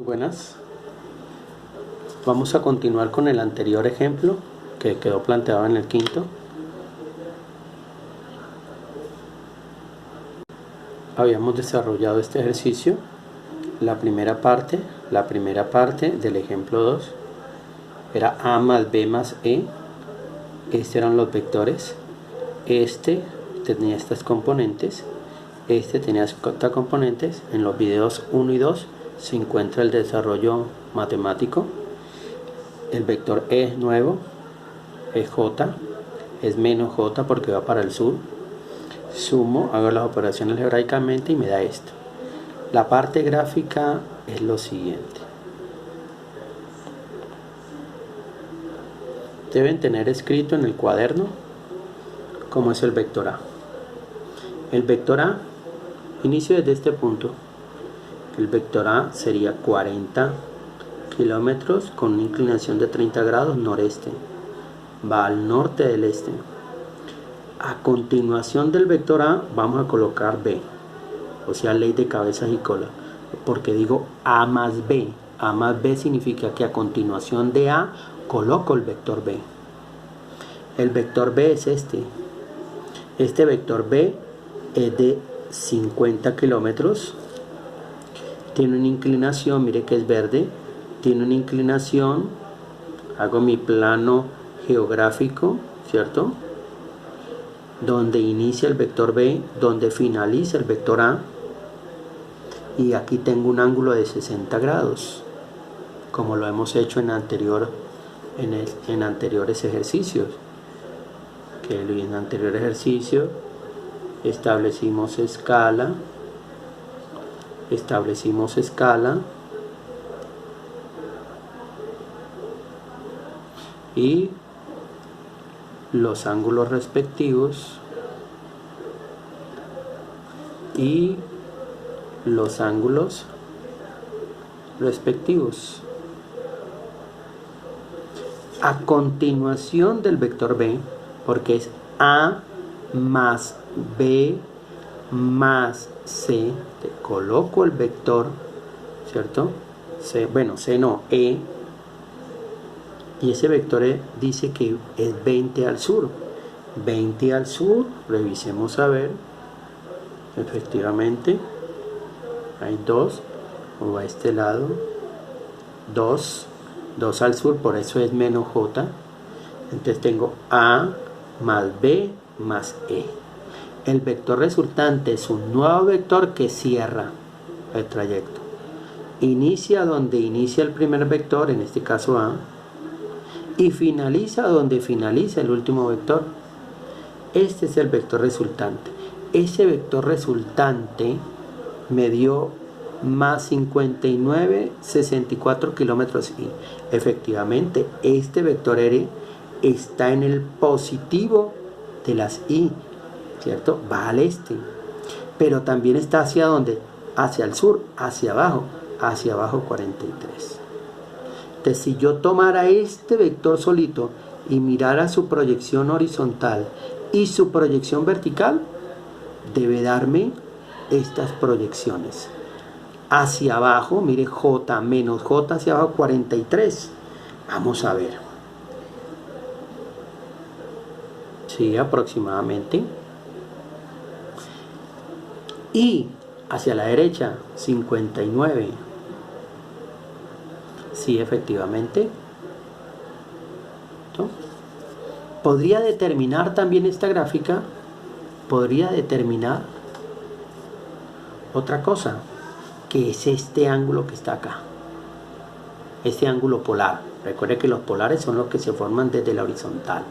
Buenas, vamos a continuar con el anterior ejemplo que quedó planteado en el quinto. Habíamos desarrollado este ejercicio, la primera parte del ejemplo 2 era a más b más e. Estos eran los vectores. Este tenía estas componentes, este tenía estas componentes. En los videos 1 y 2 se encuentra el desarrollo matemático. El vector e nuevo es j, es menos j porque va para el sur. Sumo, hago las operaciones algebraicamente y me da esto. La parte gráfica es lo siguiente. Deben tener escrito en el cuaderno cómo es el vector a. El vector a, inicio desde este punto. El vector a sería 40 kilómetros con una inclinación de 30 grados noreste. Va al norte del este. A continuación del vector a vamos a colocar b, o sea, ley de cabezas y cola. Porque digo a más b. A más b significa que a continuación de a coloco el vector b. El vector b es este. Este vector b es de 50 kilómetros. Tiene una inclinación, mire que es verde. Tiene una inclinación. Hago mi plano geográfico, ¿cierto? Donde inicia el vector b, donde finaliza el vector a. Y aquí tengo un ángulo de 60 grados, como lo hemos hecho en anteriores ejercicios. Que en el anterior ejercicio establecimos escala, y los ángulos respectivos a continuación del vector b, porque es a más b más c. Te coloco el vector, ¿cierto? C, bueno, c no, e. Y ese vector e dice que es 20 al sur. 20 al sur, revisemos a ver. Efectivamente, hay 2, o a este lado, 2 al sur, por eso es menos j. Entonces tengo a más b más e. El vector resultante es un nuevo vector que cierra el trayecto. Inicia donde inicia el primer vector, en este caso a, y finaliza donde finaliza el último vector. Este es el vector resultante. Ese vector resultante me dio más 59, 64 kilómetros y efectivamente este vector r está en el positivo de las y, ¿cierto? Va al este, pero también está hacia dónde, hacia el sur, hacia abajo 43. Entonces, si yo tomara este vector solito y mirara su proyección horizontal y su proyección vertical, debe darme estas proyecciones. Hacia abajo, mire, j menos j hacia abajo, 43. Vamos a ver. Sí, aproximadamente. Y hacia la derecha, 59. Sí, efectivamente. ¿No? Podría determinar también esta gráfica, podría determinar otra cosa, que es este ángulo que está acá, este ángulo polar. Recuerde que los polares son los que se forman desde la horizontal.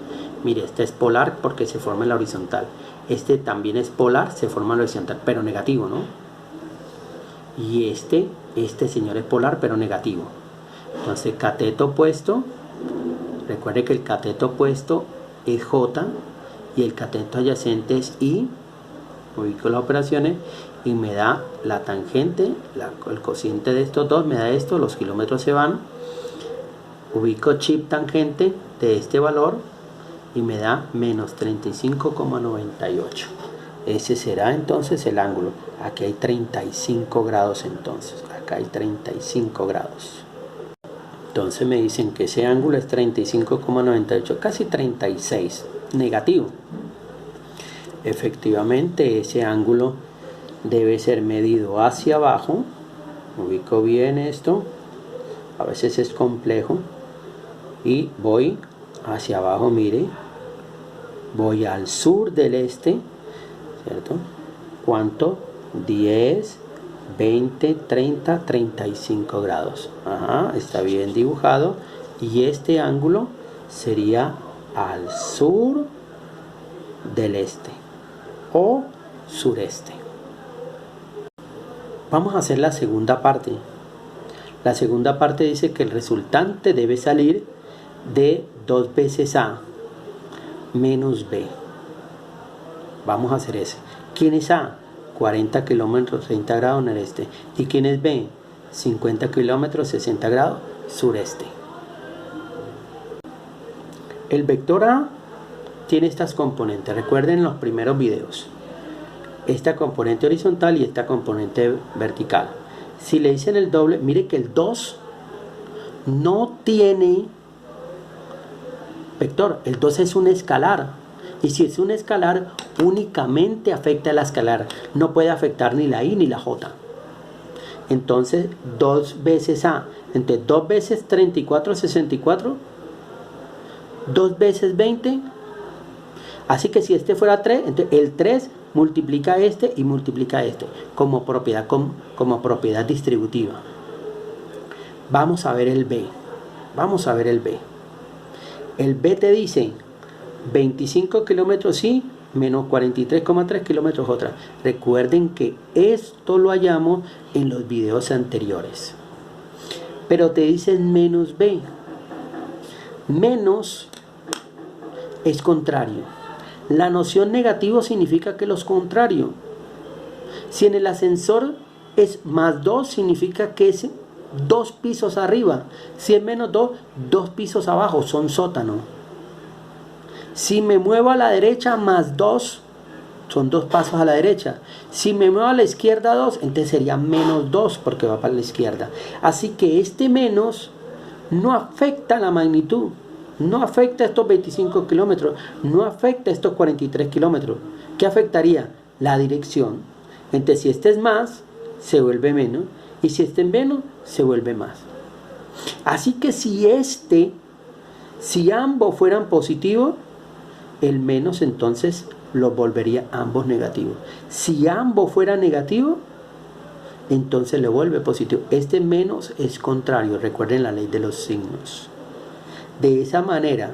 Mire, este es polar porque se forma en la horizontal. Este también es polar, se forma en la horizontal, pero negativo, ¿no? Y este señor es polar, pero negativo. Entonces, cateto opuesto, recuerde que el cateto opuesto es j y el cateto adyacente es i. Ubico las operaciones y me da la tangente, el cociente de estos dos me da esto, los kilómetros se van. Ubico chip tangente de este valor y me da menos 35,98. Ese será entonces el ángulo. Aquí hay 35 grados entonces. acá hay 35 grados. Entonces me dicen que ese ángulo es 35,98, casi 36, negativo. Efectivamente, ese ángulo debe ser medido hacia abajo. Ubico bien esto, a veces es complejo, y voy hacia abajo, mire, voy al sur del este, ¿cierto? ¿Cuánto? 10, 20, 30, 35 grados. Ajá, está bien dibujado. Y este ángulo sería al sur del este o sureste. Vamos a hacer la segunda parte. La segunda parte dice que el resultante debe salir de 2 veces A menos B. Vamos a hacer ese. ¿Quién es A? 40 kilómetros, 30 grados noreste. ¿Y quién es B? 50 kilómetros, 60 grados sureste. El vector A tiene estas componentes. Recuerden los primeros videos. Esta componente horizontal y esta componente vertical. Si le dicen el doble, mire que el 2 no tiene vector. El 2 es un escalar. Y si es un escalar, únicamente afecta a la escalar. No puede afectar ni la I ni la J. Entonces, 2 veces A. Entonces, 2 veces 34, 64. 2 veces 20. Así que si este fuera 3, entonces el 3 multiplica este y multiplica este como propiedad distributiva. Vamos a ver el B. Vamos a ver el B. El B te dice 25 kilómetros sí, menos 43,3 kilómetros otra. Recuerden que esto lo hallamos en los videos anteriores. Pero te dicen menos B. Menos es contrario. La noción negativo significa que los contrarios. Si en el ascensor es más 2, significa que es 2 pisos arriba. Si es menos 2, 2 pisos abajo, son sótano. Si me muevo a la derecha, más 2, son 2 pasos a la derecha. Si me muevo a la izquierda 2, entonces sería menos 2 porque va para la izquierda. Así que este menos no afecta la magnitud. No afecta estos 25 kilómetros, no afecta estos 43 kilómetros. ¿Qué afectaría? La dirección. Entonces, si este es más, se vuelve menos. Y si este es menos, se vuelve más. Así que si ambos fueran positivos, el menos entonces los volvería ambos negativos. Si ambos fueran negativos, entonces le vuelve positivo. Este menos es contrario. Recuerden la ley de los signos. De esa manera,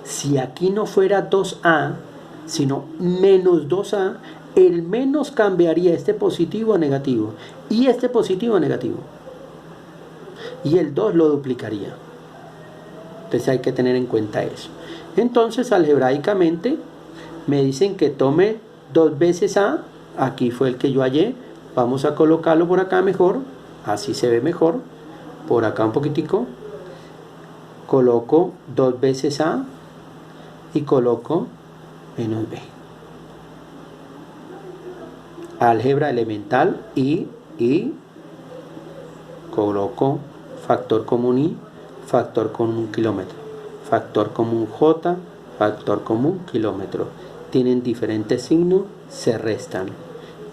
si aquí no fuera 2A, sino menos 2A, el menos cambiaría este positivo a negativo y este positivo a negativo. Y el 2 lo duplicaría. Entonces hay que tener en cuenta eso. Entonces, algebraicamente, me dicen que tome 2 veces A. Aquí fue el que yo hallé. Vamos a colocarlo por acá mejor. Así se ve mejor. Por acá un poquitico. Coloco 2 veces A y coloco menos B. Álgebra elemental y coloco factor común I, factor común kilómetro, factor común J, factor común kilómetro. Tienen diferentes signos, se restan.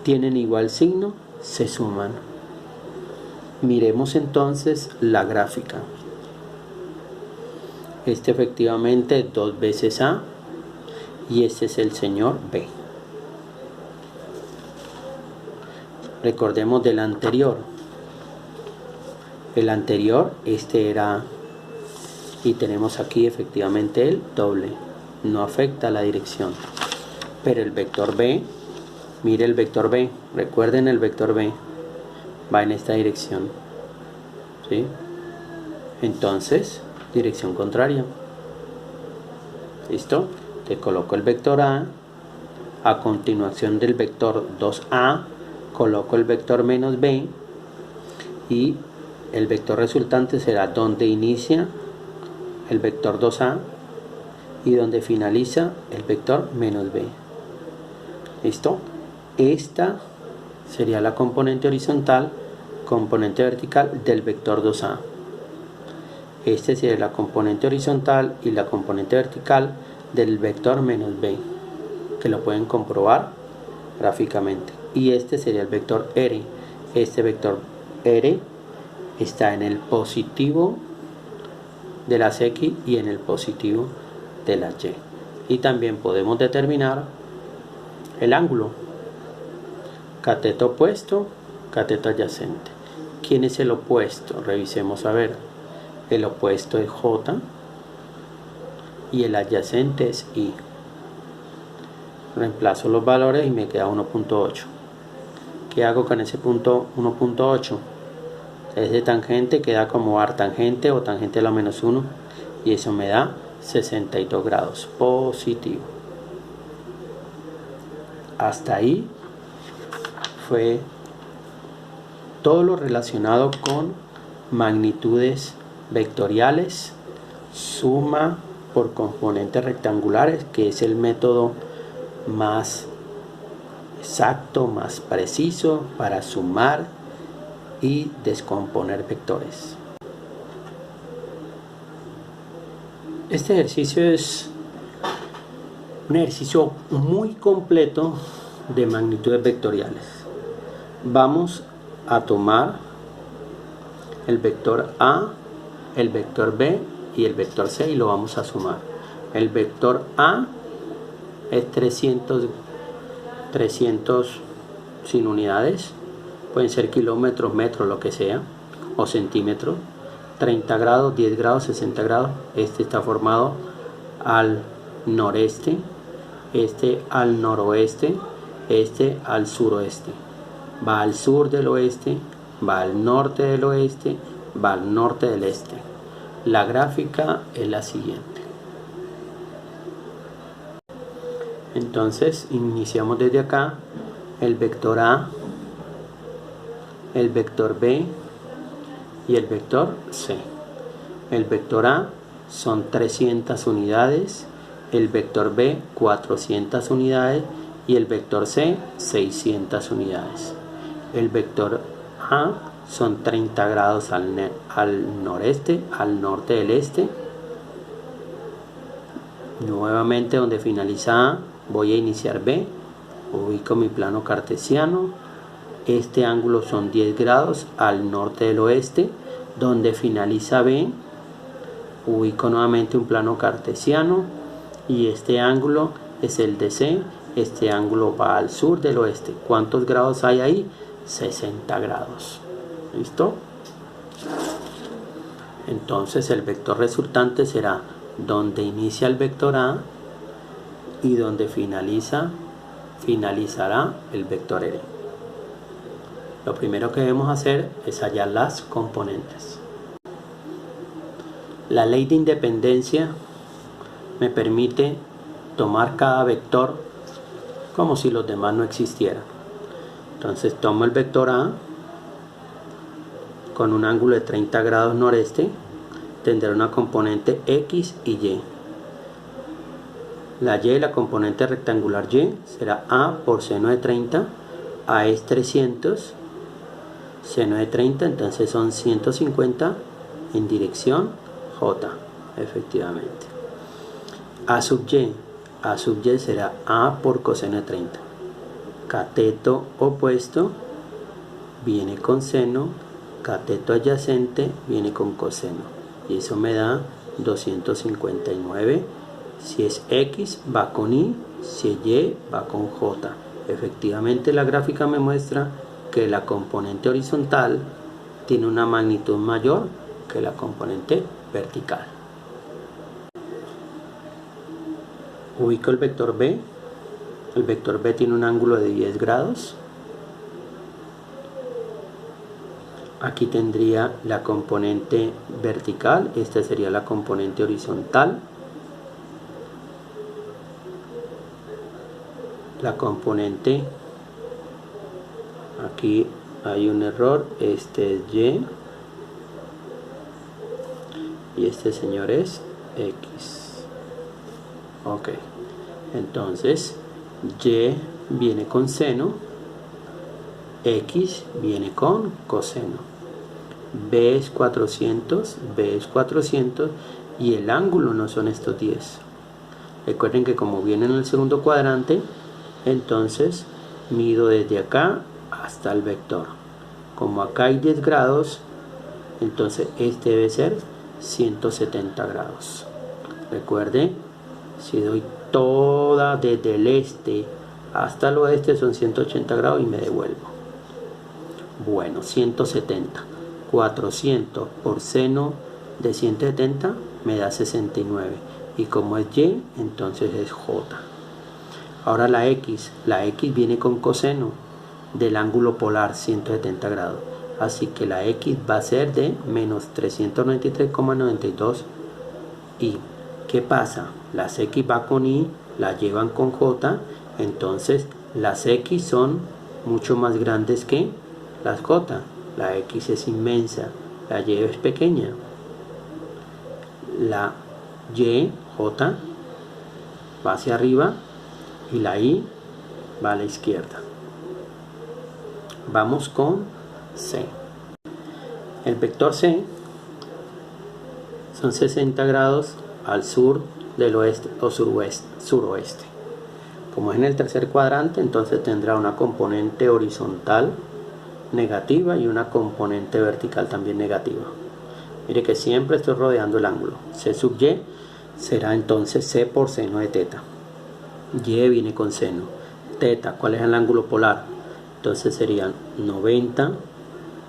Tienen igual signo, se suman. Miremos entonces la gráfica. Este efectivamente 2 veces A y este es el señor B. Recordemos del anterior. El anterior, este era, y tenemos aquí efectivamente el doble. No afecta la dirección. Pero el vector B, mire el vector B, recuerden el vector B, va en esta dirección. ¿Sí? Entonces, dirección contraria. ¿Listo? Te coloco el vector A continuación del vector 2A, coloco el vector menos B y el vector resultante será donde inicia el vector 2A y donde finaliza el vector menos B. ¿Listo? Esta sería la componente horizontal componente vertical del vector 2A. Este sería la componente horizontal y la componente vertical del vector menos b, que lo pueden comprobar gráficamente. Y este sería el vector R. Este vector R está en el positivo de las X y en el positivo de las Y. Y también podemos determinar el ángulo, cateto opuesto, cateto adyacente. ¿Quién es el opuesto? Revisemos a ver. El opuesto es J y el adyacente es I. Reemplazo los valores y me queda 1.8. ¿Qué hago con ese punto 1.8? Ese tangente queda como artangente o tangente a la menos 1 y eso me da 62 grados positivo. Hasta ahí fue todo lo relacionado con magnitudes vectoriales, suma por componentes rectangulares, que es el método más exacto, más preciso para sumar y descomponer vectores. Este ejercicio es un ejercicio muy completo de magnitudes vectoriales. Vamos a tomar el vector A, el vector B y el vector C y lo vamos a sumar. El vector A es 300 sin unidades, pueden ser kilómetros, metros, lo que sea, o centímetros. 30 grados, 10 grados, 60 grados. Este está formado al noreste, este al noroeste, este al suroeste. Va al sur del oeste, va al norte del oeste, va al norte del este. La gráfica es la siguiente. Entonces iniciamos desde acá. El vector A, el vector B y el vector C. El vector A son 300 unidades, el vector B 400 unidades y el vector C 600 unidades. El vector A son 30 grados al noreste, al norte del este. Nuevamente donde finaliza A voy a iniciar B, ubico mi plano cartesiano. Este ángulo son 10 grados al norte del oeste. Donde finaliza B, ubico nuevamente un plano cartesiano y este ángulo es el de C. Este ángulo va al sur del oeste. ¿Cuántos grados hay ahí? 60 grados. ¿Listo? Entonces el vector resultante será donde inicia el vector A y donde finalizará el vector R. Lo primero que debemos hacer es hallar las componentes. La ley de independencia me permite tomar cada vector como si los demás no existieran. Entonces tomo el vector A con un ángulo de 30 grados noreste, tendrá una componente X y Y. La Y, la componente rectangular Y, será A por seno de 30. A es 300, seno de 30, entonces son 150 en dirección J, efectivamente. A sub Y será A por coseno de 30. Cateto opuesto viene con seno, cateto adyacente viene con coseno. Y eso me da 259. Si es X va con Y, si es Y va con J. Efectivamente la gráfica me muestra que la componente horizontal tiene una magnitud mayor que la componente vertical. Ubico el vector B. El vector B tiene un ángulo de 10 grados. Aquí tendría la componente vertical, esta sería la componente horizontal. La componente, aquí hay un error, este es Y y este señor es X. Ok, entonces Y viene con seno, X viene con coseno. B es 400, B es 400 y el ángulo no son estos 10. Recuerden que como viene en el segundo cuadrante, entonces mido desde acá hasta el vector. Como acá hay 10 grados, entonces este debe ser 170 grados. Recuerde, si doy toda desde el este hasta el oeste son 180 grados y me devuelvo. Bueno, 170. 400 por seno de 170 me da 69. Y como es Y, entonces es J. Ahora la X viene con coseno del ángulo polar 170 grados. Así que la X va a ser de menos 393,92 y ¿qué pasa? Las X va con Y, la llevan con J, entonces las X son mucho más grandes que las J. La X es inmensa, la Y es pequeña. La Y, J, va hacia arriba y la Y va a la izquierda. Vamos con C. El vector C son 60 grados al sur del oeste o suroeste. Como es en el tercer cuadrante, entonces tendrá una componente horizontal negativa y una componente vertical también negativa. Mire que siempre estoy rodeando el ángulo. C sub Y será entonces C por seno de teta. Y viene con seno. Teta, ¿cuál es el ángulo polar? Entonces serían 90,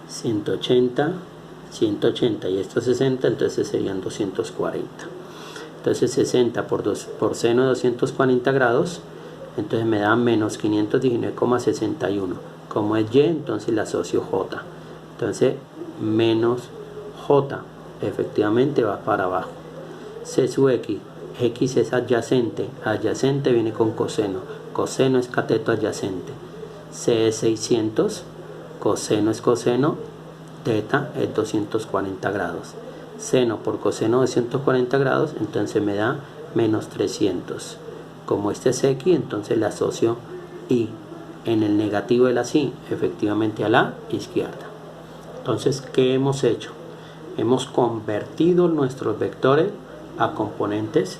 180, 180 y estos 60, entonces serían 240. Entonces 60 por seno de 240 grados, entonces me da menos 519,61. Como es Y, entonces le asocio J. Entonces menos J, efectivamente va para abajo. C sub X, X es adyacente, adyacente viene con coseno, coseno es cateto adyacente. C es 600, coseno es coseno, teta es 240 grados. Seno por coseno de 240 grados, entonces me da menos 300. Como este es X, entonces le asocio Y. En el negativo de la Y, efectivamente a la izquierda. Entonces, ¿qué hemos hecho? Hemos convertido nuestros vectores a componentes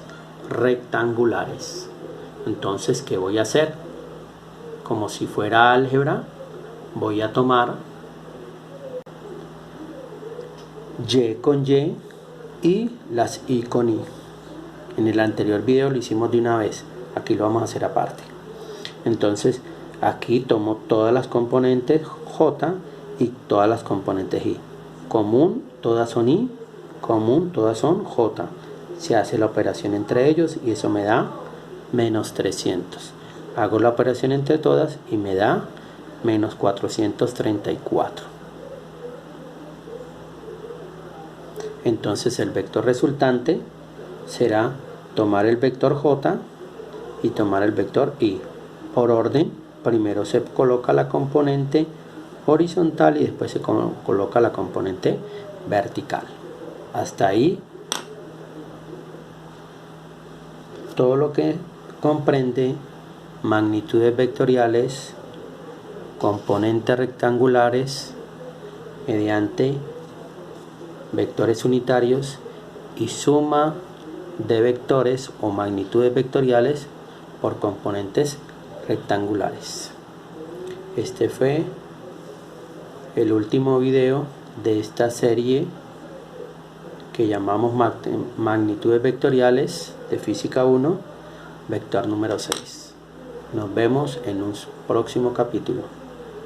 rectangulares. Entonces, ¿qué voy a hacer? Como si fuera álgebra, voy a tomar Y con y las Y con Y. En el anterior video lo hicimos de una vez, aquí lo vamos a hacer aparte. Entonces, aquí tomo todas las componentes J y todas las componentes Y. Común, todas son Y. Común, todas son J. Se hace la operación entre ellos y eso me da menos 300. Hago la operación entre todas y me da menos 434. Entonces el vector resultante será tomar el vector J y tomar el vector Y. Por orden, primero se coloca la componente horizontal y después se coloca la componente vertical. Hasta ahí todo lo que comprende magnitudes vectoriales, componentes rectangulares mediante vectores unitarios y suma de vectores o magnitudes vectoriales por componentes rectangulares. Este fue el último video de esta serie que llamamos magnitudes vectoriales de física 1, vector número 6. Nos vemos en un próximo capítulo.